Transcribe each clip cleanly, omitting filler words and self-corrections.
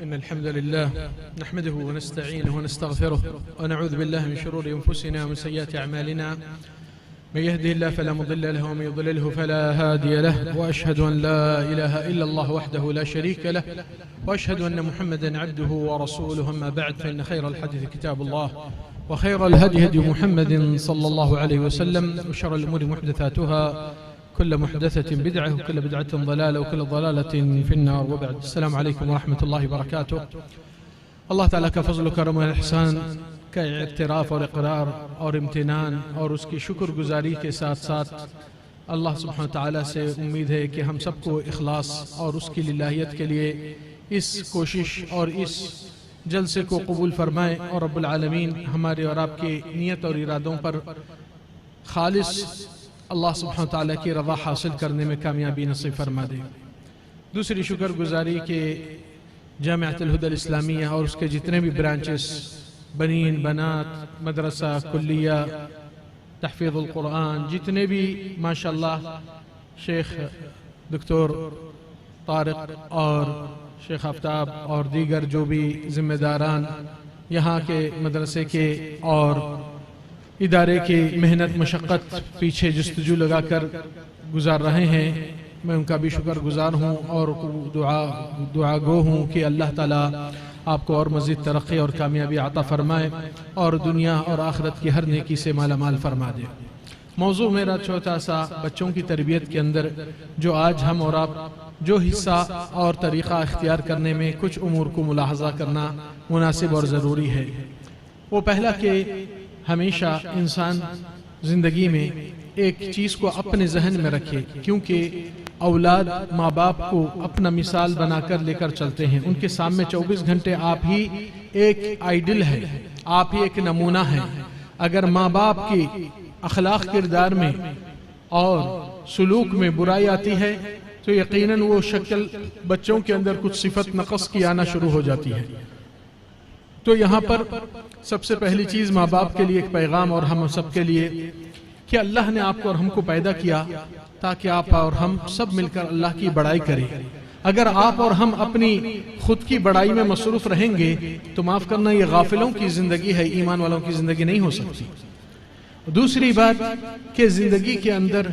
إن الحمد لله نحمده ونستعينه ونستغفره ونعوذ بالله من شرور أنفسنا ومن سيئات أعمالنا. من يهده الله فلا مضل له ومن يضلله فلا هادي له، وأشهد أن لا إله إلا الله وحده لا شريك له، وأشهد أن محمدا عبده ورسوله. أما بعد، فإن خير الحديث كتاب الله، وخير الهدي هدي محمد صلى الله عليه وسلم، وشر الأمور محدثاتها، كل محدثة بدعة وكل بدعة ضلالة وكل ضلالة في النار. وبعد، السلام عليكم ورحمة الله وبركاته. اللہ تعالیٰ کا فضل و کرم و احسان کا اعتراف اور اقرار اور امتنان اور اس کی شکر گزاری کے ساتھ ساتھ اللہ سبحانہ تعالیٰ سے امید ہے کہ ہم سب کو اخلاص اور اس کی للہیت کے لیے اس کوشش اور اس جلسے کو قبول فرمائے، اور رب العالمین ہمارے اور آپ کے نیت اور ارادوں پر خالص اللہ سبحانہ تعالیٰ کی رضا حاصل کرنے میں کامیابی نصیب فرما دے۔ دوسری شکر گزاری کہ جامعۃ الہدی الاسلامیہ اور اس کے جتنے بھی برانچز، بنین، بنات، مدرسہ، کلیہ، تحفیظ القرآن، جتنے بھی ماشاءاللہ شیخ دکتور طارق اور شیخ آفتاب اور دیگر جو بھی ذمہ داران یہاں کے مدرسے کے اور ادارے کی محنت مشقت پیچھے جستجو لگا کر گزار رہے ہیں، میں ان کا بھی شکر گزار ہوں اور دعا گو ہوں کہ اللہ تعالیٰ آپ کو اور مزید ترقی اور کامیابی عطا فرمائے اور دنیا اور آخرت کی ہر نیکی سے مالا مال فرما دے۔ موضوع میرا چھوٹا سا بچوں کی تربیت کے اندر جو آج ہم اور آپ جو حصہ اور طریقہ اختیار کرنے میں کچھ امور کو ملاحظہ کرنا مناسب اور ضروری ہے، وہ پہلا کہ ہمیشہ انسان زندگی میں ایک چیز کو اپنے ذہن میں رکھے، کیونکہ اولاد ماں باپ کو اپنا مثال بنا کر لے کر چلتے ہیں۔ ان کے سامنے 24 گھنٹے آپ ہی ایک آئیڈل ہے، آپ ہی ایک نمونہ ہے۔ اگر ماں باپ کی اخلاق کردار میں اور سلوک میں برائی آتی ہے تو یقیناً وہ شکل بچوں کے اندر کچھ صفت نقص کی آنا شروع ہو جاتی ہے۔ تو یہاں پر سب سے پہلی چیز ماں باپ کے لیے ایک پیغام اور ہم سب کے لیے کہ اللہ نے آپ کو اور ہم کو پیدا کیا تاکہ آپ اور ہم سب مل کر اللہ کی بڑائی کریں۔ اگر آپ اور ہم اپنی خود کی بڑائی میں مصروف رہیں گے تو معاف کرنا یہ غافلوں کی زندگی ہے، ایمان والوں کی زندگی نہیں ہو سکتی۔ دوسری بات کہ زندگی کے اندر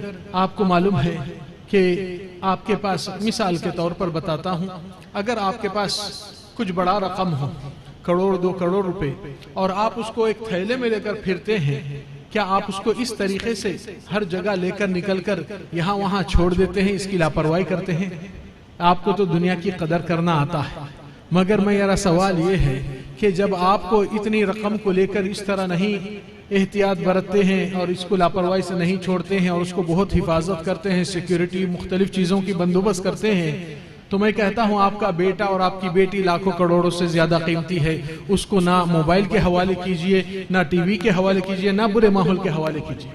آپ کو معلوم ہے کہ آپ کے پاس، مثال کے طور پر بتاتا ہوں، اگر آپ کے پاس کچھ بڑا رقم ہو، 1 کروڑ 2 کروڑ روپے، اور آپ اس کو ایک تھیلے میں لے کر پھرتے ہیں، کیا آپ اس کو اس طریقے سے ہر جگہ لے کر نکل کر یہاں وہاں چھوڑ دیتے ہیں، اس کی لاپرواہی کرتے ہیں؟ آپ کو تو دنیا کی قدر کرنا آتا ہے، مگر میرا سوال یہ ہے کہ جب آپ کو اتنی رقم کو لے کر اس طرح نہیں احتیاط برتتے ہیں اور اس کو لاپرواہی سے نہیں چھوڑتے ہیں اور اس کو بہت حفاظت کرتے ہیں، سیکیورٹی مختلف چیزوں کی بندوبست کرتے ہیں، تو میں کہتا ہوں آپ کا بیٹا اور آپ کی بیٹی لاکھوں کروڑوں سے زیادہ قیمتی ہے۔ اس کو نہ موبائل کے حوالے کیجئے، نہ ٹی وی کے حوالے کیجئے، نہ برے ماحول کے حوالے کیجئے۔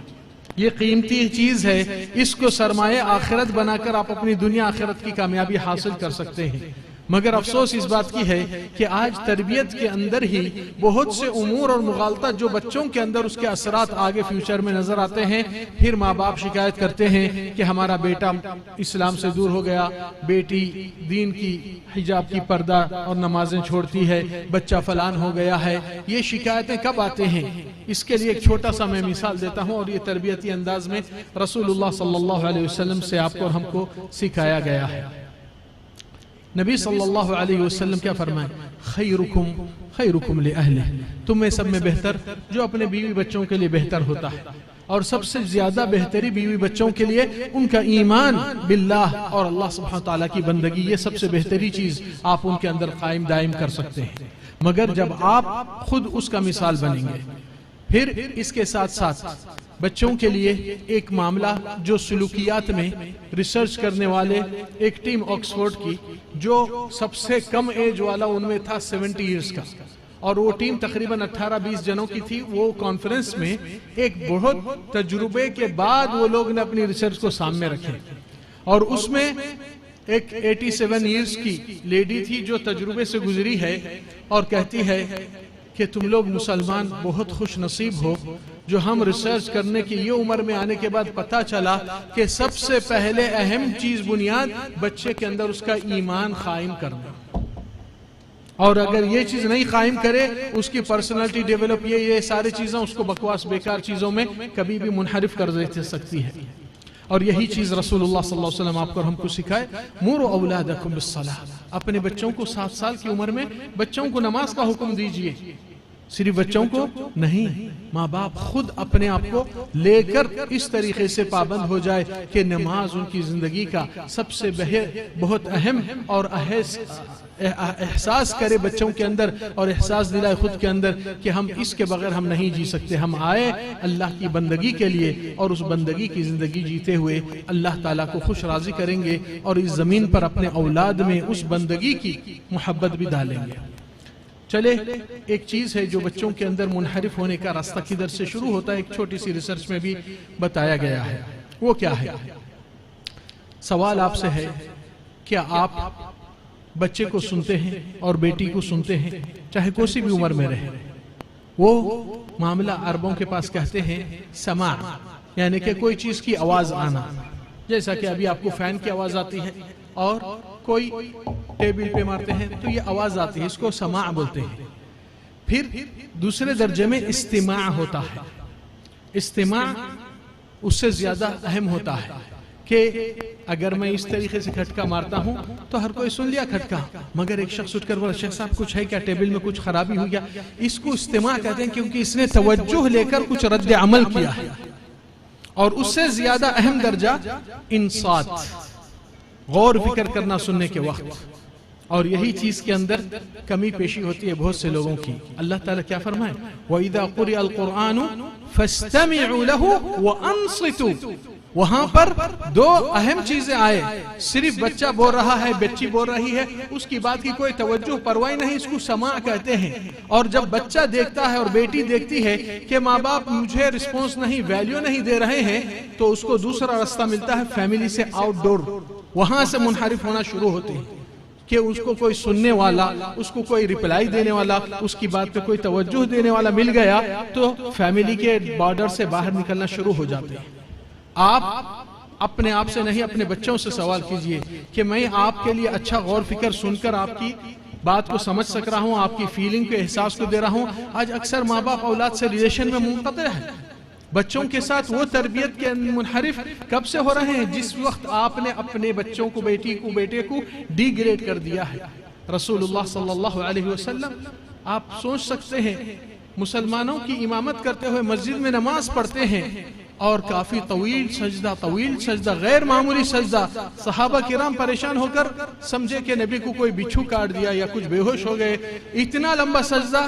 یہ قیمتی چیز ہے، اس کو سرمایہ آخرت بنا کر آپ اپنی دنیا آخرت کی کامیابی حاصل کر سکتے ہیں۔ مگر افسوس اس بات کی ہے کہ آج تربیت کے اندر ہی بہت سے امور اور مغالطات جو بچوں کے اندر اس کے اثرات آگے فیوچر میں نظر آتے ہیں، پھر ماں باپ شکایت کرتے ہیں کہ ہمارا بیٹا اسلام سے دور ہو گیا، بیٹی دین کی حجاب کی پردہ اور نمازیں چھوڑتی ہے، بچہ فلان ہو گیا ہے۔ یہ شکایتیں کب آتے ہیں؟ اس کے لیے ایک چھوٹا سا میں مثال دیتا ہوں، اور یہ تربیتی انداز میں رسول اللہ صلی اللہ علیہ وسلم سے آپ کو اور ہم کو سکھایا گیا ہے۔ نبی صلی اللہ علیہ وسلم کیا فرمائے؟ خیرکم خیرکم لأہلہ، تم میں سب میں بہتر جو اپنے بیوی بچوں کے لیے بہتر ہوتا ہے، اور سب سے زیادہ بہتری بیوی بچوں کے لیے ان کا ایمان باللہ اور اللہ سبحانہ تعالیٰ کی بندگی، یہ سب سے بہتری چیز آپ ان کے اندر قائم دائم کر سکتے ہیں۔ مگر جب آپ خود اس کا مثال بنیں گے، پھر اس کے ساتھ ساتھ بچوں کے لیے ایک معاملہ جو سلوکیات میں ریسرچ کرنے والے ایک ٹیم آکسفورڈ کی، جو سب سے کم ایج والا ان میں تھا 70 ایئرز کا، اور وہ ٹیم تقریباً 18-20 جنوں کی تھی۔ وہ کانفرنس میں ایک بہت تجربے کے بعد وہ لوگ نے اپنی ریسرچ کو سامنے رکھے، اور اس میں ایک 87 ایئرز کی لیڈی تھی جو تجربے سے گزری ہے، اور کہتی ہے کہ تم لوگ مسلمان بہت خوش نصیب ہو جو ہم ریسرچ کرنے کی یہ عمر میں آنے کے بعد پتہ چلا کہ سب سے پہلے اہم چیز بنیاد بچے کے اندر اس کا ایمان قائم کرنا۔ اور اگر یہ چیز نہیں قائم کرے اس کی پرسنالٹی ڈیولپ یہ ساری چیزیں اس کو بکواس بیکار چیزوں میں کبھی بھی منحرف کر دے سکتی ہے. اور یہی چیز رسول اللہ صلی اللہ علیہ وسلم آپ کو ہم کو سکھائے، مُرُوا أَوْلَادَكُمْ بِالصَّلَاةِ، اپنے بچوں کو 7 سال کی عمر میں بچوں کو نماز کا حکم دیجئے. صرف بچوں کو نہیں، ماں باپ خود اپنے آپ کو لے کر اس طریقے سے پابند ہو جائے کہ نماز ان کی زندگی کا سب سے بہت اہم اور احساس کرے بچوں کے اندر، اور احساس دلائے خود کے اندر کہ ہم اس کے بغیر ہم نہیں جی سکتے. ہم آئے اللہ کی بندگی کے لیے، اور اس بندگی کی زندگی جیتے ہوئے اللہ تعالیٰ کو خوش راضی کریں گے، اور اس زمین پر اپنے اولاد میں اس بندگی کی محبت بھی ڈالیں گے. چلے ایک چیز ہے جو بچوں کے اندر منحرف ہونے کا راستہ کدھر سے شروع ہوتا ہے، ایک چھوٹی سی ریسرچ میں بھی بتایا گیا ہے. وہ کیا ہے؟ سوال آپ سے ہے، کیا آپ بچے کو سنتے ہیں اور بیٹی کو سنتے ہیں، چاہے کوئی سی بھی عمر میں رہے؟ وہ معاملہ عربوں کے پاس کہتے ہیں سماع، یعنی کہ کوئی چیز کی آواز آنا. جیسا کہ ابھی آپ کو فین کی آواز آتی ہے اور کوئی ٹیبل پہ مارتے ہیں تو یہ آواز آتی ہے، اس کو سماع بولتے ہیں. پھر دوسرے درجے میں استماع ہوتا ہے. استماع اس سے زیادہ اہم ہوتا ہے کہ اگر میں اس طریقے سے کھٹکا مارتا ہوں تو ہر کوئی سن لیا کھٹکا، مگر ایک شخص اٹھ کر بولا شیخ صاحب کچھ ہے کیا، ٹیبل میں کچھ خرابی ہو گیا، اس کو استماع کہتے ہیں کیونکہ اس نے توجہ لے کر کچھ رد عمل کیا ہے. اور اس سے زیادہ اہم درجہ انصات، غور فکر کرنا سننے کے وقت. اور یہی چیز کے اندر کمی پیشی ہوتی ہے بہت سے لوگوں کی. اللہ تعالیٰ کیا فرمائے؟ وَإِذَا قُرِئَ الْقُرْآنُ فَاسْتَمِعُوا لَهُ وَأَنصِتُوا. وہاں پر 2 اہم چیزیں آئے. صرف بچہ بول رہا ہے، بچی بول رہی ہے، اس کی بات کی کوئی توجہ پرواہ نہیں، اس کو سماع کہتے ہیں. اور جب بچہ دیکھتا ہے اور بیٹی دیکھتی ہے کہ ماں باپ مجھے رسپونس نہیں، ویلیو نہیں دے رہے ہیں، تو اس کو دوسرا راستہ ملتا ہے فیملی سے آؤٹ ڈور. وہاں سے منحرف ہونا شروع ہوتے ہیں کہ اس کو کوئی سننے والا، اس کو کوئی ریپلائی دینے والا، اس کی بات پہ کوئی توجہ دینے والا مل گیا تو فیملی کے بارڈر سے باہر نکلنا شروع ہو جاتے ہیں. آپ اپنے آپ سے نہیں، اپنے بچوں سے سوال کیجئے کہ میں آپ کے لیے اچھا غور فکر سن کر آپ کی بات کو سمجھ سک رہا ہوں، آپ کی فیلنگ کے احساس کو دے رہا ہوں. آج اکثر ماں باپ اولاد سے ریلیشن میں منقطع ہے. بچوں کے ساتھ وہ تربیت کے منحرف کب سے ہو رہے ہیں؟ جس وقت آپ نے اپنے بچوں کو، بیٹی کو، بیٹے کو ڈی گریڈ کر دیا ہے. رسول اللہ صلی اللہ علیہ وسلم، آپ سوچ سکتے ہیں، مسلمانوں کی امامت کرتے ہوئے مسجد میں نماز پڑھتے ہیں اور کافی طویل سجدہ، غیر معمولی سجدہ. صحابہ کرام پریشان ہو کر سمجھے کہ نبی کو کوئی بچھو کاٹ دیا یا کچھ بے ہوش ہو گئے، اتنا لمبا سجدہ.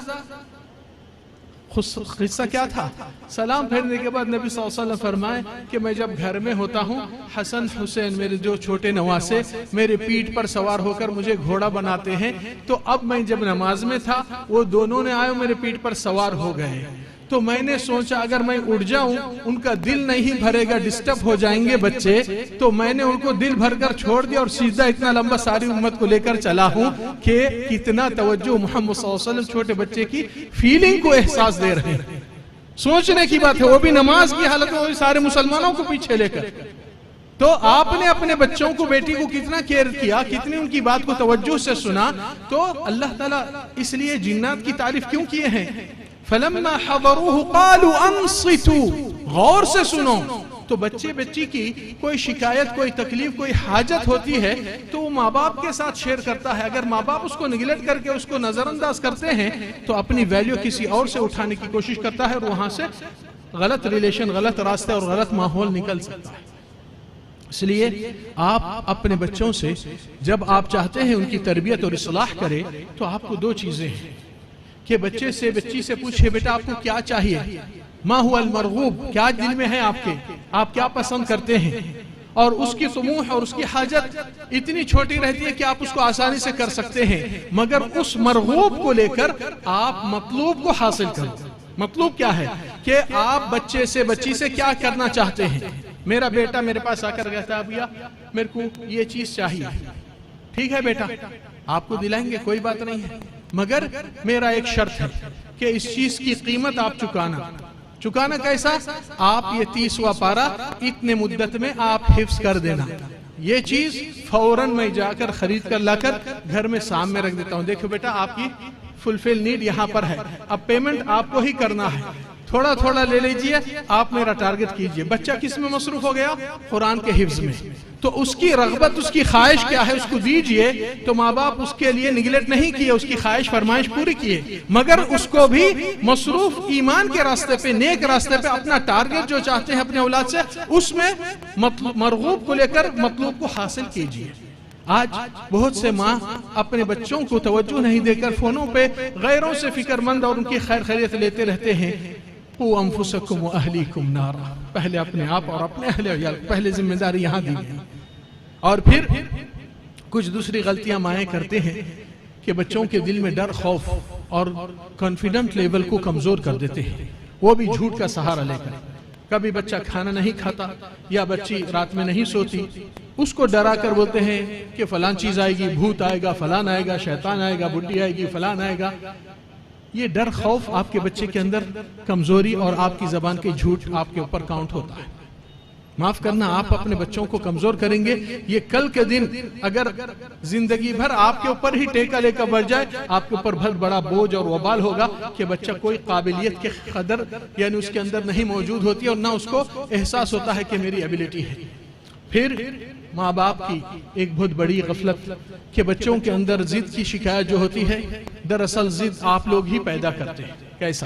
قصہ کیا تھا؟ سلام پھیرنے کے بعد نبی صلی اللہ علیہ وسلم فرمائے کہ میں جب گھر میں ہوتا ہوں، حسن حسین میرے جو چھوٹے نواسے میرے پیٹھ پر سوار ہو کر مجھے گھوڑا بناتے ہیں، تو اب میں جب نماز میں تھا وہ دونوں نے آئے میرے پیٹھ پر سوار ہو گئے. تو میں نے سوچا اگر میں اٹھ جاؤں ان کا دل نہیں بھرے گا، ڈسٹرب ہو جائیں گے بچے، تو میں نے ان کو دل بھر کر چھوڑ دیا اور سجدہ اتنا لمبا ساری امت کو لے کر چلا ہوں کہ کتنا توجہ محمد صلی اللہ علیہ وسلم چھوٹے بچے کی فیلنگ کو احساس دے رہے ہیں. سوچنے کی بات ہے، وہ بھی نماز کی حالت میں، سارے مسلمانوں کو پیچھے لے کر. تو آپ نے اپنے بچوں کو، بیٹی کو کتنا کیئر کیا، کتنی ان کی بات کو توجہ سے سنا. تو اللہ تعالیٰ اس لیے جنات کی تعریف کیوں کیے ہیں؟ فَلَمَّا حَضَرُوهُ قَالُوا أَنصِتُوا، غور سے سنو. تو بچے بچی کی کوئی شکایت، کوئی تکلیف، کوئی حاجت ہوتی ہے تو وہ ماں باپ کے ساتھ شیئر کرتا ہے. اگر ماں باپ اس کو نگلیکٹ کر کے اس کو نظر انداز کرتے ہیں تو اپنی ویلیو کسی اور سے اٹھانے کی کوشش کرتا ہے اور وہاں سے غلط ریلیشن، غلط راستے اور غلط ماحول نکل سکتا ہے. اس لیے آپ اپنے بچوں سے جب آپ چاہتے ہیں ان کی تربیت اور اصلاح کرے تو آپ کو 2 چیزیں ہیں کہ بچے سے، بچی سے پوچھے بیٹا آپ کو کیا چاہیے، ما هو المرغوب، کیا دل میں ہے آپ کے، آپ کیا پسند کرتے ہیں. اور اس کی طموح اور اس کی حاجت اتنی چھوٹی رہتی ہے کہ آپ اس کو آسانی سے کر سکتے ہیں، مگر اس مرغوب کو لے کر آپ مطلوب کو حاصل کریں. مطلوب کیا ہے کہ آپ بچے سے، بچی سے کیا کرنا چاہتے ہیں. میرا بیٹا میرے پاس آ کر کہتا ہے ابیا میرے کو یہ چیز چاہیے، ٹھیک ہے بیٹا آپ کو دلائیں گے، کوئی بات نہیں ہے، مگر میرا ایک شرط ہے کہ اس چیز کی قیمت آپ چکانا کیسا؟ آپ یہ 30واں پارہ اتنے مدت میں آپ حفظ کر دینا. یہ چیز فوراً میں جا کر خرید کر لا کر گھر میں سامنے رکھ دیتا ہوں، دیکھو بیٹا آپ کی فلفل نیڈ یہاں پر ہے، اب پیمنٹ آپ کو ہی کرنا ہے، تھوڑا تھوڑا لے لیجئے، آپ میرا ٹارگٹ کیجئے۔ بچہ کس میں مصروف ہو گیا؟ قرآن کے حفظ میں، تو اس کی رغبت، اس کی خواہش کیا ہے، اس کو دیجئے۔ تو ماں باپ اس کے لیے نگلیکٹ نہیں کیے، اس کی خواہش فرمائش پوری کیے، مگر اس کو بھی مصروف ایمان کے راستے پہ، نیک راستے پہ، اپنا ٹارگٹ جو چاہتے ہیں اپنے اولاد سے، اس میں مرغوب کو لے کر مطلوب کو حاصل کیجئے۔ آج بہت سے ماں اپنے بچوں کو توجہ نہیں دے کر فونوں پہ غیروں سے فکر مند اور ان کی خیر خیریت لیتے رہتے ہیں۔ قُوا أَنفُسَكُمْ وَأَهْلِيكُمْ نَارًا، پہلے اپنے آپ اور اپنے اہل عیال، پہلے ذمہ داری یہاں دی گئی۔ اور پھر کچھ دوسری غلطیاں مائیں کرتے ہیں کہ بچوں کے دل میں ڈر، خوف اور کانفیڈنٹ لیول کو کمزور کر دیتے ہیں، وہ بھی جھوٹ کا سہارا لے کر۔ کبھی بچہ کھانا نہیں کھاتا یا بچی رات میں نہیں سوتی، اس کو ڈرا کر بولتے ہیں کہ فلان چیز آئے گی، بھوت آئے گا، فلان آئے گا، شیطان آئے گا، بڈی آئے گی، فلان آئے گا۔ یہ ڈر، خوف آپ کے بچے کے اندر کمزوری اور آپ کی زبان کے جھوٹ آپ کے اوپر کاؤنٹ ہوتا ہے۔ معاف کرنا، آپ اپنے بچوں کو کمزور کریں گے، یہ کل کے دن اگر زندگی بھر آپ کے اوپر ہی ٹیکا لے کر بڑھ جائے، آپ کے اوپر بہت بڑا بوجھ اور وبال ہوگا کہ بچہ کوئی قابلیت کے قدر یعنی اس کے اندر نہیں موجود ہوتی اور نہ اس کو احساس ہوتا ہے کہ میری ایبیلٹی ہے۔ پھر ماں باپ کی ایک بہت بڑی غفلت کہ بچوں کے اندر ضد کی شکایت جو ہوتی ہے، دراصل ضد آپ لوگ ہی پیدا کرتے ہیں۔ کیسا؟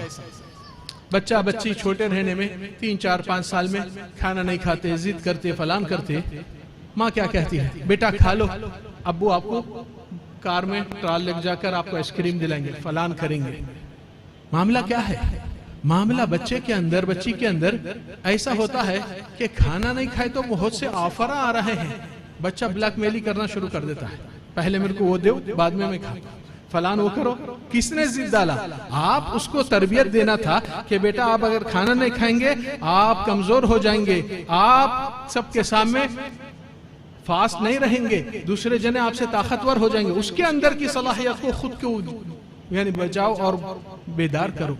بچہ بچی چھوٹے رہنے میں 3 4 5 سال میں کھانا نہیں کھاتے، ضد کرتے، فلان کرتے، ماں کیا کہتی ہے؟ بیٹا کھا لو، ابو آپ کو کار میں ٹرال لگ جا کر آپ کو آئس کریم دلائیں گے، فلان کریں گے۔ معاملہ کیا ہے؟ معاملہ بچے کے اندر، بچی کے اندر ایسا ہوتا ہے کہ کھانا نہیں کھائے تو بہت سے آفر آ رہے ہیں، بچہ بلیک میلی کرنا شروع کر دیتا ہے، پہلے میرے کو وہ دیو، بعد میں کھاؤں، فلان وہ کرو۔ کس نے ضد ڈالا؟ آپ اس کو تربیت دینا تھا کہ بیٹا آپ اگر کھانا نہیں کھائیں گے آپ کمزور ہو جائیں گے، آپ سب کے سامنے فاسٹ نہیں رہیں گے، دوسرے جنے آپ سے طاقتور ہو جائیں گے۔ اس کے اندر کی صلاحیت کو خود کو یعنی بچاؤ اور بیدار کرو۔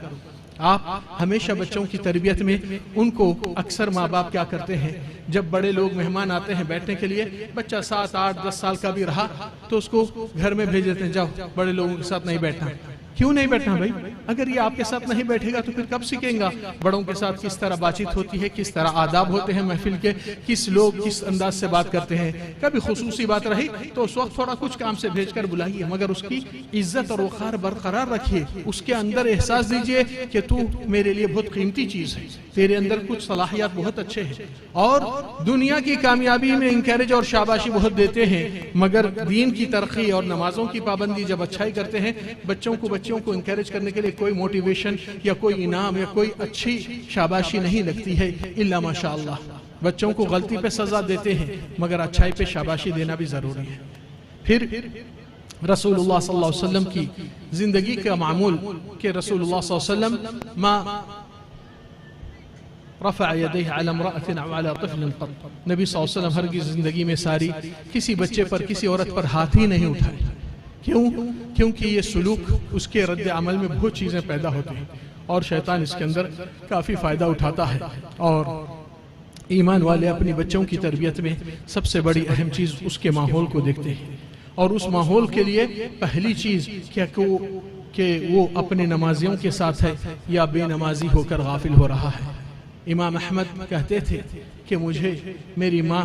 آپ ہمیشہ بچوں کی تربیت میں ان کو اکثر ماں باپ کیا کرتے ہیں، جب بڑے لوگ مہمان آتے ہیں بیٹھنے کے لیے، بچہ 7 8 10 سال کا بھی رہا تو اس کو گھر میں بھیج دیتے ہیں، جاؤ بڑے لوگوں کے ساتھ نہیں بیٹھنا۔ کیوں نہیں بیٹھنا بھائی؟ اگر یہ آپ کے ساتھ نہیں بیٹھے گا تو پھر کب سیکھیں گا بڑوں کے ساتھ کس طرح بات چیت ہوتی ہے، کس طرح آداب ہوتے ہیں محفل کے، کس لوگ کس انداز سے بات کرتے ہیں۔ کبھی خصوصی بات رہی تو اس وقت تھوڑا کچھ کام سے بھیج کر بلائیے، مگر اس کی عزت اور وقار برقرار رکھیے، اس کے اندر احساس دیجئے کہ تو میرے لیے بہت قیمتی چیز ہے، تیرے اندر کچھ صلاحیات بہت اچھے ہیں۔ اور دنیا کی کامیابی میں انکریج اور شاباشی بہت دیتے ہیں، مگر دین کی ترقی اور نمازوں کی پابندی جب اچھائی کرتے ہیں، بچوں کو انکریج کرنے کے لیے کوئی موٹیویشن یا کوئی انعام یا کوئی اچھی شاباشی نہیں لگتی ہے الا ماشاءاللہ۔ بچوں کو غلطی پہ سزا دیتے ہیں مگر اچھائی پہ شاباشی دینا بھی ضروری ہے۔ پھر رسول اللہ صلی اللہ علیہ وسلم کی زندگی کا معمول کہ رسول اللہ صلی اللہ علیہ وسلم ما رفع یدیہ علی امرأۃ او علی طفل قط، نبی صلی اللہ علیہ وسلم ہرگز زندگی میں ساری کسی بچے پر کسی عورت پر ہاتھ ہی نہیں اٹھائے۔ کیوں؟ کیونکہ یہ سلوک اس کے رد عمل میں بہت چیزیں پیدا ہوتی ہیں اور شیطان اس کے اندر کافی فائدہ اٹھاتا ہے۔ اور ایمان والے اپنی بچوں کی تربیت میں سب سے بڑی اہم چیز اس کے ماحول کو دیکھتے ہیں، اور اس ماحول کے لیے پہلی چیز کہ وہ اپنے نمازیوں کے ساتھ ہے یا بے نمازی ہو کر غافل ہو رہا ہے۔ امام احمد کہتے تھے کہ مجھے میری ماں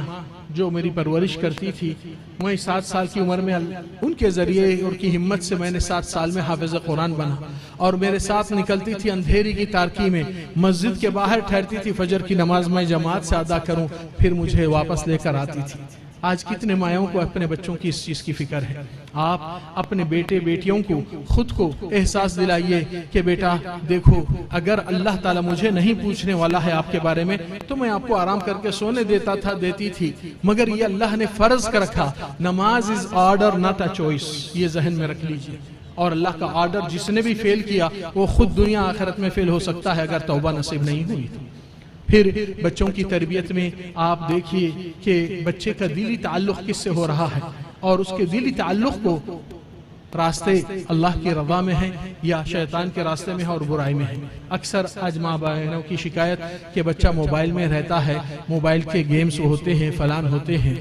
جو میری پرورش کرتی تھی، میں 7 سال کی عمر میں ان کے ذریعے اور کی ہمت سے میں نے 7 سال میں حافظ قرآن بنا، اور میرے ساتھ نکلتی تھی اندھیری کی تاریکی میں، مسجد کے باہر ٹھہرتی تھی فجر کی نماز میں جماعت سے ادا کروں، پھر مجھے واپس لے کر آتی تھی۔ آج کتنے مائوں کو اپنے بچوں کی اس چیز کی فکر ہے؟ آپ اپنے بیٹے بیٹیوں کو خود کو احساس دلائیے کہ بیٹا دیکھو، اگر اللہ تعالیٰ مجھے نہیں پوچھنے والا ہے آپ کے بارے میں تو میں آپ کو آرام کر کے سونے دیتی تھی، مگر یہ اللہ نے فرض کر رکھا، نماز is order not a choice, یہ ذہن میں رکھ لیجئے۔ اور اللہ کا آرڈر جس نے بھی فیل کیا وہ خود دنیا آخرت میں فیل ہو سکتا ہے اگر توبہ نصیب نہیں ہوئی۔ پھر بچوں کی تربیت میں آپ دیکھیے کہ بچے کا دلی تعلق کس سے ہو رہا ہے، اور اس کے دلی تعلق کو راستے اللہ کی رضا میں ہیں یا شیطان کے راستے میں ہے اور برائی میں ہے۔ اکثر آج ماں بہنوں کی شکایت کہ بچہ موبائل میں رہتا ہے، موبائل کے گیمز ہوتے ہیں، فلان ہوتے ہیں،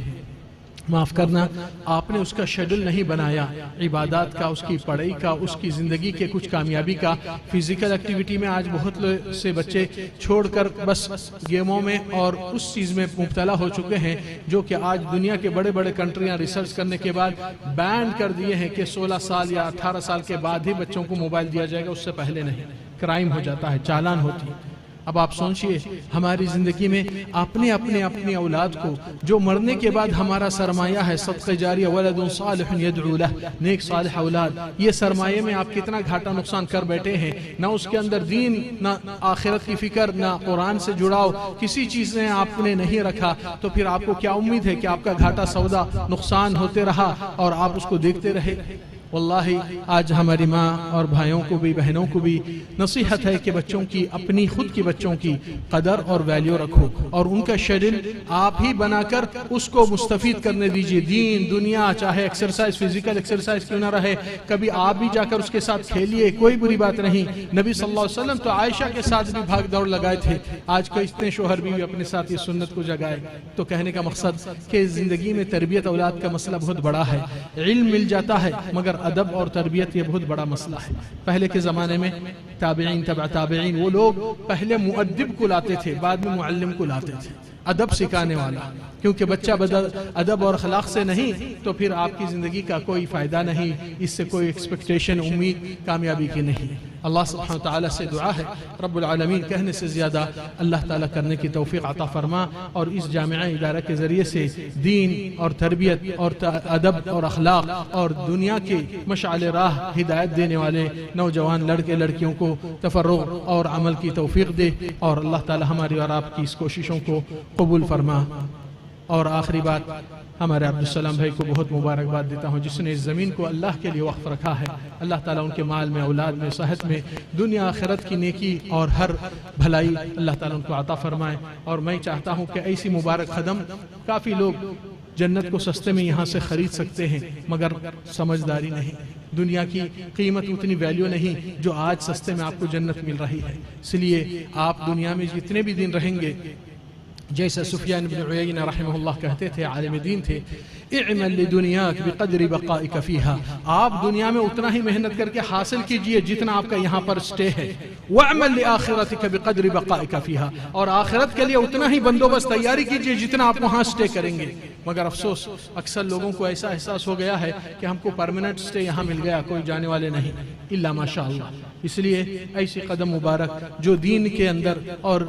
معاف کرنا، آپ نے اس کا شیڈول نہیں بنایا، عبادات کا، اس کی پڑھائی کا، اس کی زندگی کے کچھ کامیابی کا۔ فزیکل ایکٹیویٹی میں آج بہت سے بچے چھوڑ کر بس گیموں میں اور اس چیز میں مبتلا ہو چکے ہیں، جو کہ آج دنیا کے بڑے بڑے کنٹریاں ریسرچ کرنے کے بعد بین کر دیے ہیں کہ 16 سال یا 18 سال کے بعد ہی بچوں کو موبائل دیا جائے گا، اس سے پہلے نہیں۔ کرائم ہو جاتا ہے، چالان ہوتی ہے۔ اب آپ سوچئے ہماری زندگی میں اپنی اولاد کو، جو مرنے کے بعد ہمارا سرمایہ ہے، صدقہ جاریہ، ولد صالح یدعو لہ، نیک صالح اولاد، یہ سرمایے میں آپ کتنا گھاٹا نقصان کر بیٹھے ہیں۔ نہ اس کے اندر دین، نہ آخرت کی فکر، نہ قرآن سے جڑاؤ، کسی چیز نے آپ نے نہیں رکھا، تو پھر آپ کو کیا امید ہے کہ آپ کا گھاٹا سودا نقصان ہوتے رہا اور آپ اس کو دیکھتے رہے؟ واللہ آج ہماری ماں اور بھائیوں کو بھی، بہنوں کو بھی نصیحت ہے کہ بچوں کی، اپنی خود کی بچوں کی قدر اور ویلیو رکھو، اور ان کا شیڈول آپ ہی بنا کر اس کو مستفید کرنے دیجئے۔ دین، دنیا، چاہے ایکسرسائز، فزیکل ایکسرسائز کیوں نہ رہے، کبھی آپ بھی جا کر اس کے ساتھ کھیلیے، کوئی بری بات نہیں۔ نبی صلی اللہ علیہ وسلم تو عائشہ کے ساتھ بھی بھاگ دوڑ لگائے تھے، آج کئی اتنے شوہر بھی اپنے ساتھ یہ سنت کو جگائے۔ تو کہنے کا مقصد کہ زندگی میں تربیت اولاد کا مسئلہ بہت بڑا ہے۔ علم مل جاتا ہے مگر ادب اور تربیت یہ بہت بڑا مسئلہ ہے۔ پہلے کے زمانے میں تابعین، تبع تابعین، وہ لوگ پہلے مؤدب کو لاتے تھے، بعد میں معلم کو لاتے تھے، ادب سکھانے والا، کیونکہ بچہ ادب اور اخلاق سے نہیں تو پھر آپ کی زندگی کا کوئی فائدہ نہیں، اس سے کوئی ایکسپیکٹیشن، امید کامیابی کی نہیں۔ اللہ سبحانہ وتعالی سے دعا ہے رب العالمین کہنے سے زیادہ اللہ تعالیٰ کرنے کی توفیق عطا فرما، اور اس جامعہ ادارہ کے ذریعے سے دین اور تربیت اور ادب اور اخلاق اور دنیا کے مشعل راہ ہدایت دینے والے نوجوان لڑکے لڑکیوں کو تفرغ اور عمل کی توفیق دے، اور اللہ تعالیٰ ہماری اور آپ کی اس کوششوں کو قبول فرما۔ اور آخری بات، ہمارے عبدالسلام بھائی کو بہت مبارکباد دیتا ہوں، جس نے اس زمین کو اللہ کے لیے وقف رکھا ہے۔ اللہ تعالیٰ ان کے مال میں، اولاد میں، صحت میں، دنیا آخرت کی نیکی اور ہر بھلائی اللہ تعالیٰ ان کو عطا فرمائے۔ اور میں چاہتا ہوں کہ ایسی مبارک قدم، کافی لوگ جنت کو سستے میں یہاں سے خرید سکتے ہیں مگر سمجھداری نہیں، دنیا کی قیمت اتنی ویلیو نہیں جو آج سستے میں آپ کو جنت مل رہی ہے۔ اس لیے آپ دنیا میں جتنے بھی دن رہیں گے، جیسا سفیان بن عیینہ رحمہ اللہ کہتے تھے، عالم دین تھے، اعمل لدنیاک بقدر بقائک فیہا، آپ دنیا میں اتنا ہی محنت کر کے حاصل کیجئے جتنا آپ کا یہاں پر سٹے ہے، وَاعْمَلْ لِآخِرَتِكَ بِقَدْرِ بَقَائِكَ فِيهَا، اور آخرت کے لیے اتنا ہی بندوبست تیاری کیجئے جتنا آپ وہاں سٹے کریں گے۔ مگر افسوس اکثر لوگوں کو ایسا احساس ہو گیا ہے کہ ہم کو پرمننٹ سٹے یہاں مل گیا، کوئی جانے والے نہیں، الا ماشاءاللہ۔ اس لیے ایسی قدم مبارک جو دین کے اندر اور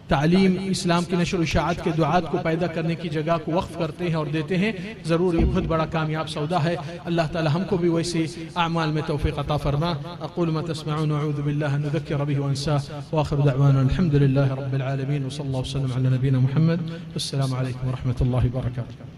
تعلیم، اسلام کی نشر و اشاعت کے دعات کو پیدا کرنے کی جگہ کو وقف کرتے ہیں اور دیتے ہیں، ضرور یہ بہت بڑا کامیاب سودا ہے۔ اللہ تعالی ہم کو بھی ویسے اعمال میں توفیق عطا فرما۔ اقول ما تسمعون واعوذ باللہ ان اذکر به وانساه، واخر دعوانا الحمد للہ رب العالمین، وصلی اللہ وسلم علی نبینا محمد۔ السلام علیکم ورحمۃ اللہ وبرکاتہ۔